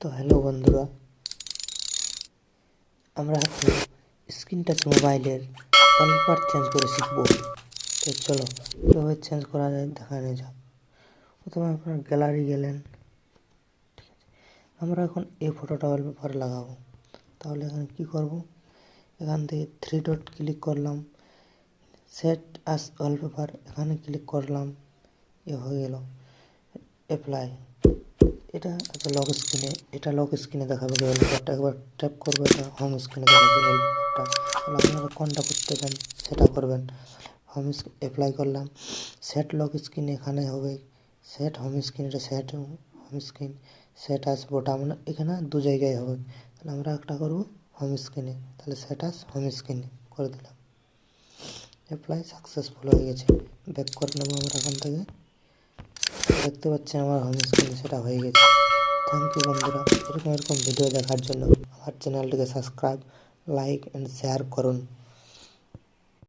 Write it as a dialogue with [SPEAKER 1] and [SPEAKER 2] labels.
[SPEAKER 1] তো হ্যালো বন্ধুরা, আমরা এখন স্ক্রিন টাচ মোবাইলের ওয়ালপেপার চেঞ্জ করে শিখব। তো চলো কীভাবে চেঞ্জ করা যায় দেখানো যাক। প্রথমে আপনার গ্যালারি গেলেন, ঠিক আছে। আমরা এখন এই ফটোটা ওয়ালপেপার লাগাবো। তাহলে এখানে কি করব, এখান থেকে 3 ডট ক্লিক করলাম, সেট আস ওয়ালপেপার এখানে ক্লিক করলাম, এ হয়ে গেল অ্যাপ্লাই। এটা আছে লক স্ক্রিনে, এটা লক স্ক্রিনে দেখাবে ওয়ালপেপারটা। একবার ট্যাপ করবে, এটা হোম স্ক্রিনে দেখাবে ওয়ালপেপারটা। তাহলে আপনারা কোনটা করতে চান সেটা করবেন। হোম অ্যাপ্লাই করলাম, সেট লক স্ক্রিন এখানে হবে, সেট হোম স্ক্রিন, এটা সেট হোম স্ক্রিন, সেট আস বোটাম এখানে দু জায়গায় হবে। তাহলে আমরা একটা করবো হোম স্ক্রিনে, তাহলে সেট আস হোম স্ক্রিনে করে দিলাম। অ্যাপ্লাই সাকসেসফুল হয়ে গেছে। ব্যাক করে নেবো আমরা এখান থেকে। দেখতে পাচ্ছেন আমার হোম স্ক্রিনে সেটা হয়ে গেছে। থ্যাংক ইউ বন্ধুরা, এরকম ভিডিও দেখার জন্য আমার চ্যানেলটিকে সাবস্ক্রাইব, লাইক অ্যান্ড শেয়ার করুন।